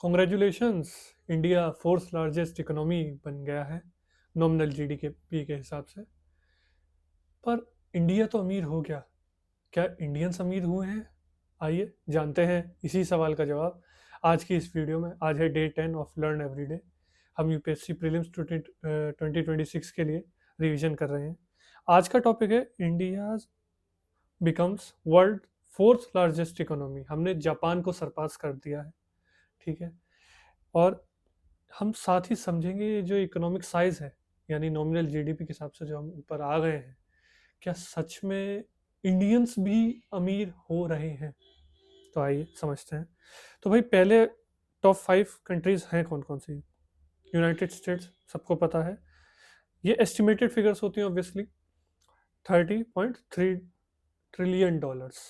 Congratulations. India fourth largest economy बन गया है नॉमिनल जीडीपी के हिसाब से। पर इंडिया तो अमीर हो गया, क्या इंडियंस अमीर हुए हैं? आइए जानते हैं इसी सवाल का जवाब आज की इस वीडियो में। आज है डे 10 ऑफ लर्न एवरीडे। हम यूपीएससी प्रीलिम्स 2026 के लिए रिवीजन कर रहे हैं। आज का टॉपिक है India becomes world fourth largest economy. हमने जापान को सरपास कर दिया है। ठीक है। और हम साथ ही समझेंगे ये जो इकोनॉमिक साइज है, यानी नॉमिनल जीडीपी के हिसाब से जो हम ऊपर आ गए हैं, क्या सच में इंडियंस भी अमीर हो रहे हैं? तो आइए समझते हैं। तो भाई पहले टॉप 5 कंट्रीज हैं कौन कौन सी? यूनाइटेड स्टेट्स सबको पता है। ये एस्टिमेटेड फिगर्स होती हैं obviously. 30.3 trillion dollars.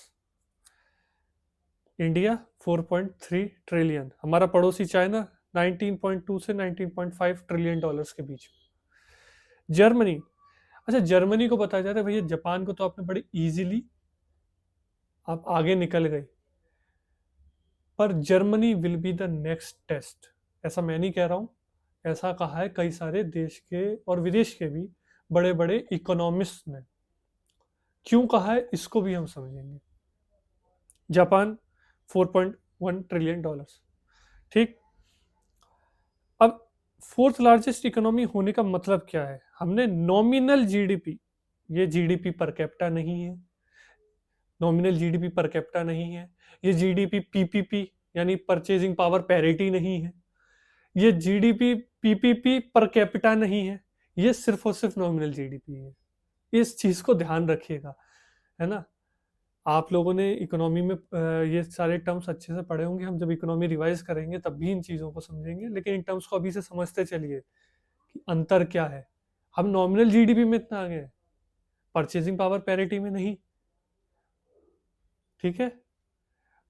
India 4.3 trillion. हमारा पड़ोसी चाइना 19.2 से 19.5 ट्रिलियन डॉलर्स के बीच। जर्मनी, अच्छा जर्मनी को बताया जाता है भैया, जापान को तो आपने बड़ी इजीली आप आगे निकल गए, पर Germany will be the next test. ऐसा मैं नहीं कह रहा हूँ, ऐसा कहा है कई सारे देश के और विदेश के भी बड़े बड़े इकोनॉमिस्ट ने। क्यों कहा है इसको भी हम समझेंगे। Japan 4.1 trillion dollars. ठीक। अब फोर्थ लार्जेस्ट इकोनॉमी होने का मतलब क्या है? हमने नॉमिनल जीडीपी, ये जीडीपी पर कैपिटा नहीं है, नॉमिनल जीडीपी पर कैपिटा नहीं है, ये जीडीपी पीपीपी यानी परचेजिंग पावर पैरिटी नहीं है, ये जीडीपी पीपीपी पर कैपिटा नहीं है, ये सिर्फ और सिर्फ नॉमिनल जीडीपी है। इस चीज को ध्यान रखिएगा, है ना। आप लोगों ने इकोनॉमी में ये सारे टर्म्स अच्छे से पढ़े होंगे। हम जब इकोनॉमी रिवाइज करेंगे तब भी इन चीज़ों को समझेंगे, लेकिन इन टर्म्स को अभी से समझते चलिए कि अंतर क्या है। हम नॉमिनल जीडीपी में इतना आगे हैं, परचेजिंग पावर पैरिटी में नहीं। ठीक है।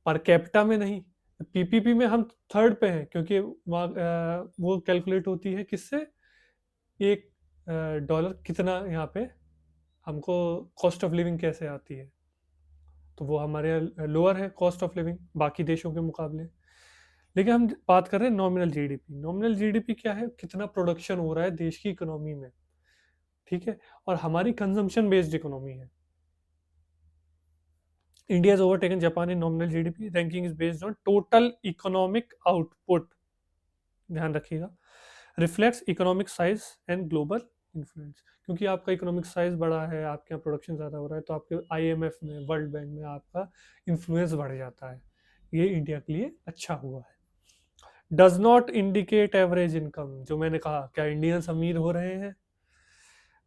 पर कैपिटा में नहीं। पीपीपी में हम थर्ड पे हैं, क्योंकि वहाँ वो कैलकुलेट होती है किससे? एक डॉलर कितना यहाँ पे हमको कॉस्ट ऑफ लिविंग कैसे आती है, तो वो हमारे लोअर है कॉस्ट ऑफ लिविंग बाकी देशों के मुकाबले। लेकिन हम बात कर रहे हैं नॉमिनल जीडीपी। नॉमिनल जीडीपी क्या है? कितना प्रोडक्शन हो रहा है देश की इकोनॉमी में। ठीक है। और हमारी कंजम्पशन बेस्ड इकोनॉमी है। India is overtaken Japan in nominal GDP. Ranking is based on total economic output. ध्यान रखिएगा। Reflects economic size and global influence. क्योंकि आपका इकोनॉमिक साइज बड़ा है, आपके यहाँ प्रोडक्शन ज़्यादा हो रहा है, तो आपके आईएमएफ में, वर्ल्ड बैंक में आपका इन्फ्लुएंस बढ़ जाता है। ये इंडिया के लिए अच्छा हुआ है। Does not indicate average income. जो मैंने कहा, क्या इंडियंस अमीर हो रहे हैं?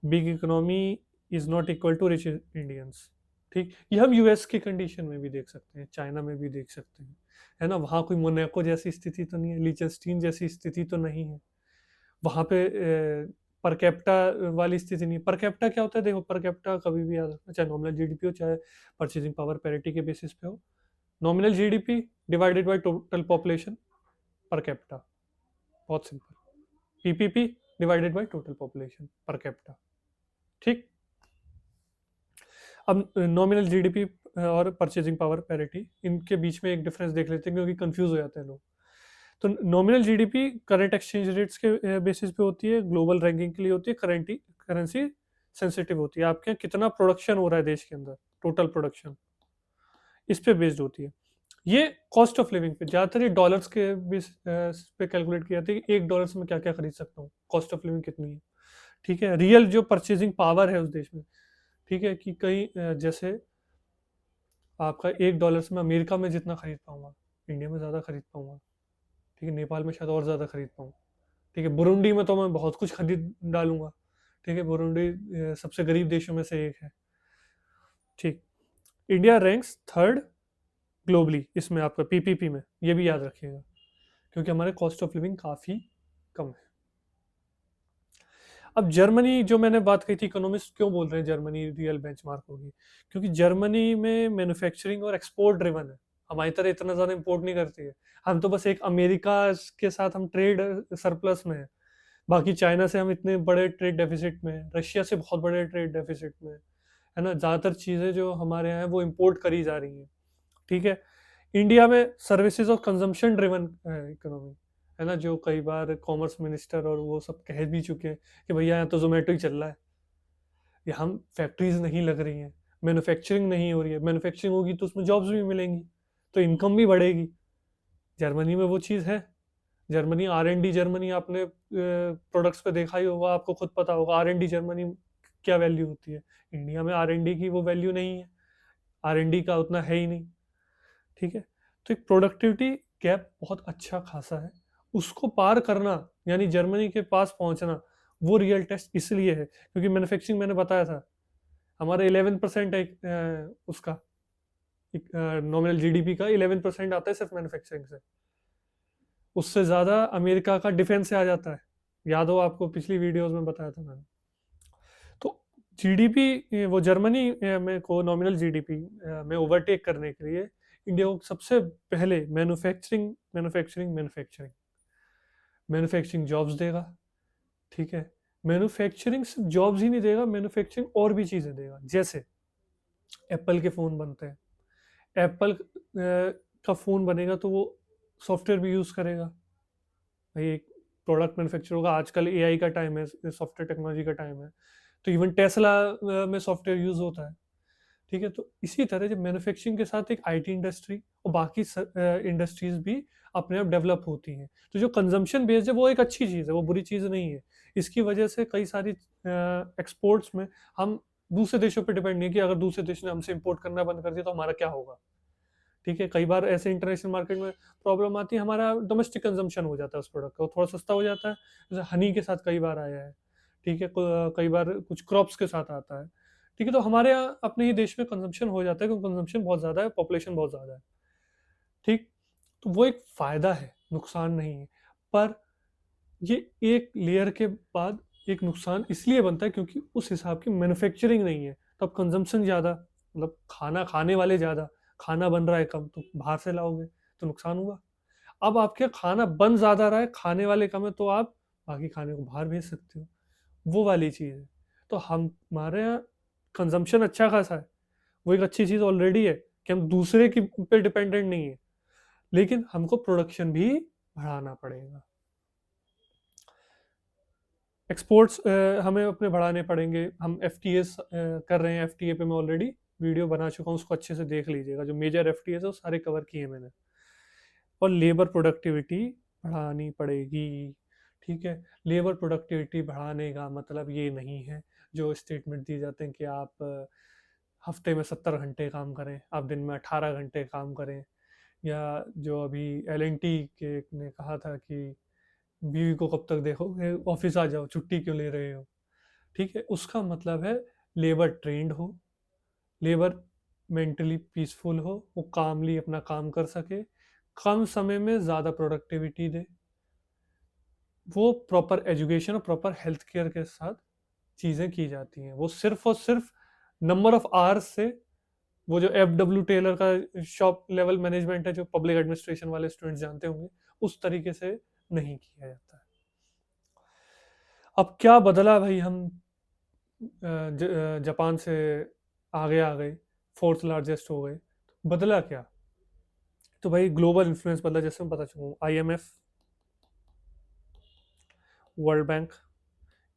Big economy is not equal to rich Indians. ठीक। ये हम यूएस की कंडीशन में भी देख सकते हैं, चाइना में भी देख सकते हैं, है ना। वहाँ कोई मोनाको जैसी स्थिति तो नहीं है, लिechtenstein जैसी स्थिति तो नहीं है। वहाँ पे पर कैपिटा वाली स्थिति नहीं। पर कैपिटा क्या होता है? देखो, पर कैपिटा कभी भी याद रखना, चाहे नॉमिनल जीडीपी हो चाहे परचेजिंग पावर पैरिटी के बेसिस पे हो। Nominal GDP divided by total population per capita. बहुत simple. PPP divided by total population per capita. ठीक। अब नॉमिनल जीडीपी और परचेजिंग पावर पैरिटी, इनके बीच में एक डिफरेंस देख लेते हैं, क्योंकि कंफ्यूज हो जाते हैं लोग। तो nominal GDP current exchange rates के बेसिस पे होती है, ग्लोबल रैंकिंग के लिए होती है, करेंसी सेंसिटिव होती है। आपके यहाँ कितना प्रोडक्शन हो रहा है देश के अंदर, टोटल प्रोडक्शन, इस पे बेस्ड होती है। ये कॉस्ट ऑफ लिविंग पे ज़्यादातर ये डॉलर्स के बेस पे कैलकुलेट किया जाता है कि $1 में क्या क्या खरीद सकता हूँ, कॉस्ट ऑफ लिविंग कितनी है। ठीक है। रियल जो परचेजिंग पावर है उस देश में, ठीक है, कि कहीं जैसे आपका $1 से मैं अमेरिका में जितना खरीद पाऊंगा, इंडिया में ज़्यादा खरीद पाऊंगा। ठीक है। नेपाल में शायद और ज़्यादा खरीद पाऊँ। ठीक है। बुरुंडी में तो मैं बहुत कुछ खरीद डालूंगा। ठीक है। बुरुंडी सबसे गरीब देशों में से एक है। ठीक। इंडिया रैंक्स थर्ड ग्लोबली इसमें, आपका पीपीपी में, ये भी याद रखिएगा, क्योंकि हमारे कॉस्ट ऑफ लिविंग काफ़ी कम है। अब जर्मनी, जो मैंने बात कही थी, इकोनॉमिस्ट क्यों बोल रहे हैं जर्मनी रियल बेंचमार्क होगी? क्योंकि जर्मनी में मैन्युफैक्चरिंग और एक्सपोर्ट ड्रिवन है। हमारी तरह इतना ज़्यादा इंपोर्ट नहीं करती है। हम तो बस एक अमेरिका के साथ हम ट्रेड सरप्लस में है। बाकी चाइना से हम इतने बड़े ट्रेड डेफिसिट में हैं, रशिया से बहुत बड़े ट्रेड डेफिसिट में है ना। ज़्यादातर चीज़ें जो हमारे यहाँ हैं वो इंपोर्ट करी जा रही हैं। ठीक है। इंडिया में सर्विसेज और कंजम्पशन ड्रिवन इकोनॉमी है ना, जो कई बार कॉमर्स मिनिस्टर और वो सब कह भी चुके हैं कि भैया यहाँ तो जोमेटो ही चल रहा है, ये हम फैक्ट्रीज नहीं लग रही हैं, मैन्युफैक्चरिंग नहीं हो रही है, मैन्युफैक्चरिंग होगी तो उसमें जॉब्स भी मिलेंगी, तो इनकम भी बढ़ेगी। जर्मनी में वो चीज़ है। जर्मनी R&D, जर्मनी आपने प्रोडक्ट्स पे देखा ही होगा, आपको खुद पता होगा R&D जर्मनी क्या वैल्यू होती है। इंडिया में R&D की वो वैल्यू नहीं है, R&D का उतना है ही नहीं। ठीक है, तो एक प्रोडक्टिविटी गैप बहुत अच्छा खासा है, उसको पार करना यानी जर्मनी के पास पहुंचना, वो रियल टेस्ट इसलिए है क्योंकि मैन्युफैक्चरिंग मैंने बताया था हमारा 11% है, उसका नॉमिनल जीडीपी का 11% आता है सिर्फ मैन्युफैक्चरिंग से। उससे ज्यादा अमेरिका का डिफेंस से आ जाता है, याद हो आपको, पिछली वीडियोस में बताया था मैंने। तो जीडीपी वो जर्मनी में को नॉमिनल जीडीपी में ओवरटेक करने के लिए इंडिया को सबसे पहले manufacturing manufacturing manufacturing manufacturing jobs देगा। ठीक है, मैन्युफैक्चरिंग सिर्फ जॉब्स ही नहीं देगा, मैन्युफैक्चरिंग और भी चीजें देगा, जैसे एप्पल के फोन बनते हैं, एप्पल का फोन बनेगा तो वो सॉफ्टवेयर भी यूज करेगा। भाई एक प्रोडक्ट मैन्युफैक्चर होगा, आजकल एआई का टाइम है, सॉफ्टवेयर टेक्नोलॉजी का टाइम है, तो इवन टेस्ला में सॉफ्टवेयर यूज होता है। ठीक है, तो इसी तरह जब मैन्युफैक्चरिंग के साथ एक आईटी इंडस्ट्री और बाकी इंडस्ट्रीज भी अपने आप डेवलप होती हैं, तो जो कंजम्पशन बेस्ड है वो एक अच्छी चीज़ है, वो बुरी चीज़ नहीं है। इसकी वजह से कई सारी एक्सपोर्ट्स में हम दूसरे देशों पर डिपेंड नहीं है कि अगर दूसरे देश ने हमसे इंपोर्ट करना बंद कर दिया तो हमारा क्या होगा। ठीक है, कई बार ऐसे इंटरनेशनल मार्केट में प्रॉब्लम आती है, हमारा डोमेस्टिक कंजम्पशन हो जाता है उस प्रोडक्ट का, वो थोड़ा सस्ता हो जाता है, जैसे हनी के साथ कई बार आया है। ठीक है, कई बार कुछ क्रॉप्स के साथ आता है। ठीक है, तो हमारे यहाँ अपने ही देश में कंजम्पशन हो जाता है क्योंकि कंजम्पशन बहुत ज़्यादा है, पॉपुलेशन बहुत ज़्यादा है। ठीक, तो वो एक फ़ायदा है, नुकसान नहीं है। पर ये एक लेयर के बाद एक नुकसान इसलिए बनता है क्योंकि उस हिसाब की मैन्युफैक्चरिंग नहीं है, तो अब कंजम्पशन ज़्यादा, मतलब खाना खाने वाले ज़्यादा, खाना बन रहा है कम, तो बाहर से लाओगे तो नुकसान हुआ। अब आपके खाना बन ज़्यादा रहा है, खाने वाले कम है, तो आप बाकी खाने को बाहर भेज सकते हो, वो वाली चीज़ है। तो हमारे यहाँ कंजम्पशन अच्छा खासा है, वो एक अच्छी चीज़ ऑलरेडी है कि हम दूसरे की पे डिपेंडेंट नहीं है, लेकिन हमको प्रोडक्शन भी बढ़ाना पड़ेगा। एक्सपोर्ट्स हमें अपने बढ़ाने पड़ेंगे। हम एफ टी एस कर रहे हैं, एफ टी ए पे मैं ऑलरेडी वीडियो बना चुका हूँ, उसको अच्छे से देख लीजिएगा, जो मेजर एफ टी एस है वो सारे कवर किए मैंने। और लेबर प्रोडक्टिविटी बढ़ानी पड़ेगी। ठीक है, लेबर प्रोडक्टिविटी बढ़ाने का मतलब ये नहीं है जो स्टेटमेंट दिए जाते हैं कि आप हफ्ते में 70 घंटे काम करें, आप दिन में 18 घंटे काम करें, या जो अभी एल एन टी के ने कहा था कि बीवी को कब तक देखोगे, ऑफिस आ जाओ, छुट्टी क्यों ले रहे हो। ठीक है, उसका मतलब है लेबर ट्रेंड हो, लेबर मेंटली पीसफुल हो, वो कामली अपना काम कर सके, कम समय में ज़्यादा प्रोडक्टिविटी दे, वो प्रॉपर एजुकेशन और प्रॉपर हेल्थ केयर के साथ चीज़ें की जाती हैं। वो सिर्फ और सिर्फ नंबर ऑफ आवर्स से, वो जो FW टेलर का शॉप लेवल मैनेजमेंट है जो पब्लिक एडमिनिस्ट्रेशन वाले स्टूडेंट्स जानते होंगे, उस तरीके से नहीं किया जाता है। अब क्या बदला भाई, हम जापान से आगे आ गए, फोर्थ लार्जेस्ट हो गए, बदला क्या? तो भाई ग्लोबल इन्फ्लुएंस बदला, जैसे मैं बता चुका हूँ, IMF, वर्ल्ड बैंक,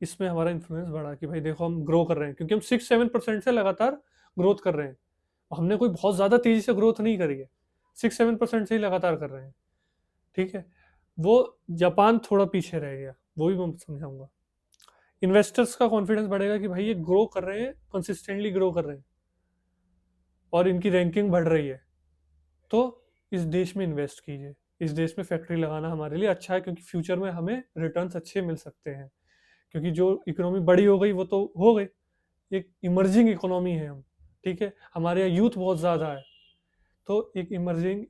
इसमें हमारा इन्फ्लुएंस बढ़ा कि भाई देखो हम ग्रो कर रहे हैं, क्योंकि हम 6-7% से लगातार ग्रोथ कर रहे हैं, हमने कोई बहुत ज़्यादा तेज़ी से ग्रोथ नहीं करी है, 6-7% से ही लगातार कर रहे हैं। ठीक है, वो जापान थोड़ा पीछे रह गया, वो भी मैं समझाऊंगा। इन्वेस्टर्स का कॉन्फिडेंस बढ़ेगा कि भाई ये ग्रो कर रहे हैं, कंसिस्टेंटली ग्रो कर रहे हैं और इनकी रैंकिंग बढ़ रही है, तो इस देश में इन्वेस्ट कीजिए, इस देश में फैक्ट्री लगाना हमारे लिए अच्छा है, क्योंकि फ्यूचर में हमें रिटर्न्स अच्छे मिल सकते हैं। क्योंकि जो इकोनॉमी बड़ी हो गई वो तो हो गई, एक इमर्जिंग इकोनॉमी है हम। ठीक है, हमारे यहाँ यूथ बहुत ज़्यादा है, तो एक इमर्जिंग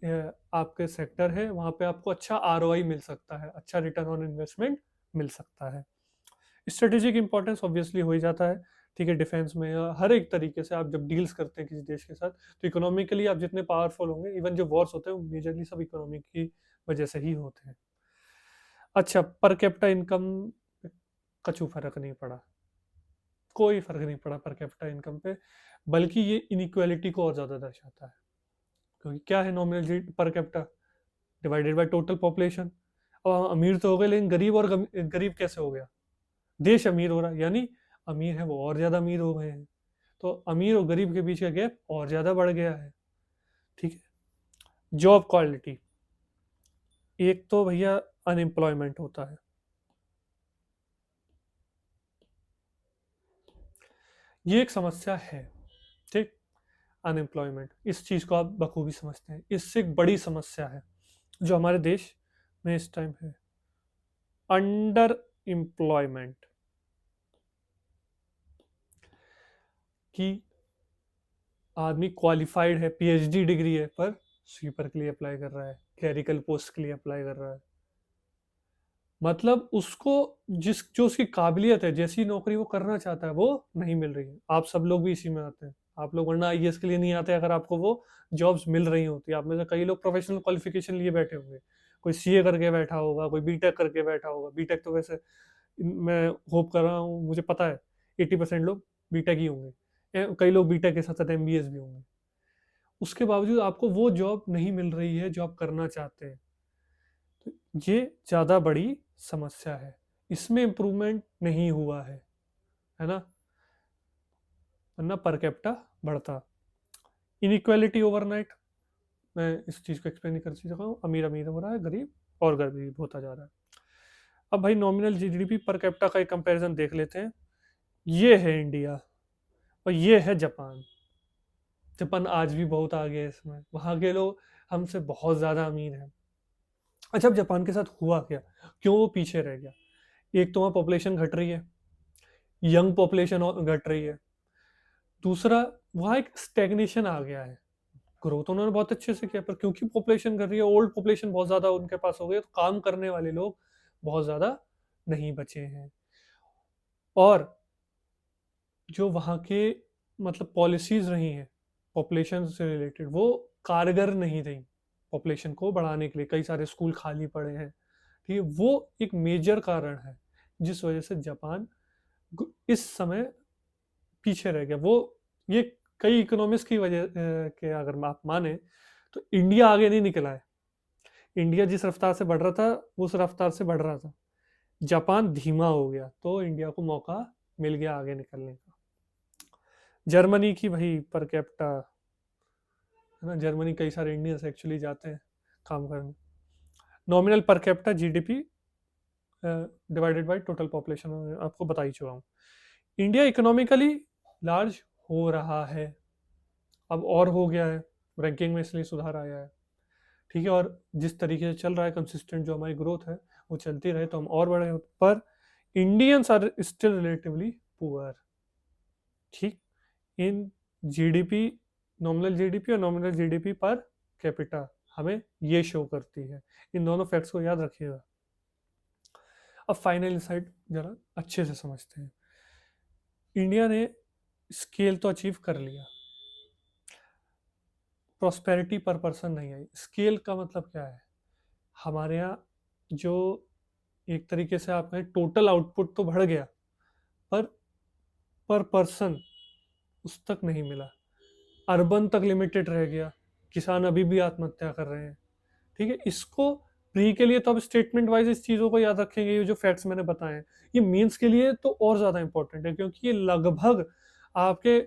आपके सेक्टर है, वहाँ पे आपको अच्छा ROI मिल सकता है, अच्छा रिटर्न ऑन इन्वेस्टमेंट मिल सकता है। स्ट्रेटेजिक इंपॉर्टेंस ऑब्वियसली हो ही जाता है। ठीक है, डिफेंस में या हर एक तरीके से आप जब डील्स करते हैं किसी देश के साथ, तो इकोनॉमिकली आप जितने पावरफुल होंगे, इवन जो वॉर्स होते हैं वो मेजरली सब इकोनॉमी की वजह से ही होते हैं। अच्छा, पर कैपिटा इनकम कछु फर्क नहीं पड़ा, कोई फर्क नहीं पड़ा पर कैपिटा इनकम पे, बल्कि ये इनइक्वालिटी को और ज़्यादा दर्शाता है। क्योंकि क्या है nominal ji per capita divided by total population. अब हम अमीर तो हो गए, लेकिन गरीब और गरीब कैसे हो गया? देश अमीर हो रहा है, यानी अमीर है वो और ज्यादा अमीर हो गए हैं, तो अमीर और गरीब के बीच का गैप और ज्यादा बढ़ गया है। ठीक है। जॉब क्वालिटी, एक तो भैया अनएम्प्लॉयमेंट होता है, ये एक समस्या है। ठीक। अनएम्प्लॉयमेंट, इस चीज को आप बखूबी समझते हैं, इससे एक बड़ी समस्या है जो हमारे देश में इस टाइम है, अंडर एम्प्लॉयमेंट। कि आदमी क्वालिफाइड है, पीएचडी डिग्री है, पर स्वीपर के लिए अप्लाई कर रहा है, क्लरिकल पोस्ट के लिए अप्लाई कर रहा है। मतलब उसको जिस जो उसकी काबिलियत है, जैसी नौकरी वो करना चाहता है, वो नहीं मिल रही है। आप सब लोग भी इसी में आते हैं। आप लोग वरना आईएएस के लिए नहीं आते अगर आपको वो जॉब्स मिल रही होती। आप में से कई लोग प्रोफेशनल क्वालिफिकेशन लिए बैठे होंगे, कोई सीए करके बैठा होगा, कोई बीटेक करके बैठा होगा। बीटेक तो वैसे मैं होप कर रहा हूँ, मुझे पता है 80% लोग बीटेक ही होंगे। कई लोग बीटेक के साथ साथ एमबीएस भी होंगे। उसके बावजूद आपको वो जॉब नहीं मिल रही है जो आप करना चाहते हैं। तो ये ज़्यादा बड़ी समस्या है, इसमें इम्प्रूवमेंट नहीं हुआ है ना, वरना पर कैपिटा बढ़ता। इनइक्वालिटी ओवरनाइट, मैं इस चीज़ को एक्सप्लेन नहीं कर सकता हूँ। अमीर अमीर हो रहा है, गरीब और गरीब होता जा रहा है। अब भाई नॉमिनल जीडीपी पर कैपिटा का एक कंपैरिजन देख लेते हैं। ये है इंडिया और ये है जापान। जापान आज भी बहुत आगे है इसमें, वहाँ के लोग हमसे बहुत ज़्यादा अमीर हैं। अच्छा, अब जापान के साथ हुआ क्या, क्यों वो पीछे रह गया? एक तो वहाँ पॉपुलेशन घट रही है, यंग पॉपुलेशन घट रही है। दूसरा, वहाँ एक स्टेग्नेशन आ गया है। ग्रोथ उन्होंने बहुत अच्छे से किया, पर क्योंकि पॉपुलेशन घट रही है, ओल्ड पॉपुलेशन बहुत ज़्यादा उनके पास हो गई, तो काम करने वाले लोग बहुत ज़्यादा नहीं बचे हैं। और जो वहाँ के मतलब पॉलिसीज रही हैं पॉपुलेशन से रिलेटेड, वो कारगर नहीं रही पॉपुलेशन को बढ़ाने के लिए। कई सारे स्कूल खाली पड़े हैं। ठीक है, वो एक मेजर कारण है जिस वजह से जापान इस समय पीछे रह गया। वो ये कई इकोनॉमिक्स की वजह के अगर आप माने तो इंडिया आगे नहीं निकला है। इंडिया जिस रफ्तार से बढ़ रहा था उस रफ्तार से बढ़ रहा था, जापान धीमा हो गया, तो इंडिया को मौका मिल गया आगे निकलने का। जर्मनी की भाई पर कैपिटा है ना, जर्मनी कई सारे इंडियंस एक्चुअली जाते हैं काम करने। Nominal per capita GDP divided by total population आपको बता ही चुका हूँ। इंडिया इकोनॉमिकली लार्ज हो रहा है, अब और हो गया है, रैंकिंग में इसलिए सुधार आया है। ठीक है, और जिस तरीके से चल रहा है कंसिस्टेंट जो हमारी ग्रोथ है वो चलती रहे तो हम और बढ़े। पर Indians are still relatively poor. ठीक। इन जीडीपी, नॉमिनल जीडीपी और नॉमिनल जीडीपी पर कैपिटा हमें ये शो करती है। इन दोनों फैक्ट्स को याद रखिएगा। अब फाइनल इंसाइट जरा अच्छे से समझते हैं। इंडिया ने स्केल तो अचीव कर लिया, प्रॉस्पेरिटी पर पर्सन नहीं आई। स्केल का मतलब क्या है? हमारे यहाँ जो एक तरीके से आप कहें टोटल आउटपुट तो बढ़ गया, पर पर्सन उस तक नहीं मिला। अर्बन तक लिमिटेड रह गया, किसान अभी भी आत्महत्या कर रहे हैं। ठीक है, इसको प्री के लिए तो अब स्टेटमेंट वाइज इस चीज़ों को याद रखेंगे, ये जो फैक्ट्स मैंने बताए हैं। ये मीन्स के लिए तो और ज़्यादा इंपॉर्टेंट है, क्योंकि ये लगभग आपके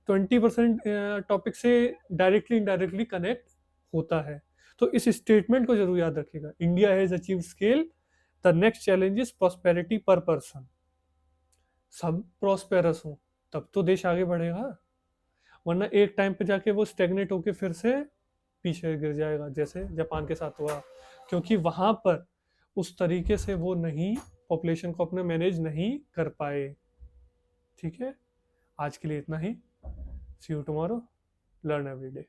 20% टॉपिक से डायरेक्टली इनडायरेक्टली कनेक्ट होता है। तो इस स्टेटमेंट को जरूर याद रखिएगा। India has achieve scale, the next challenge is prosperity पर पर्सन। सब प्रॉस्पेरस हो तब तो देश आगे बढ़ेगा, वरना एक टाइम पे जाके वो स्टेगनेट होके फिर से पीछे गिर जाएगा, जैसे जापान के साथ हुआ। क्योंकि वहां पर उस तरीके से वो नहीं, पॉपुलेशन को अपने मैनेज नहीं कर पाए। ठीक है, आज के लिए इतना ही। See you tomorrow, learn every day.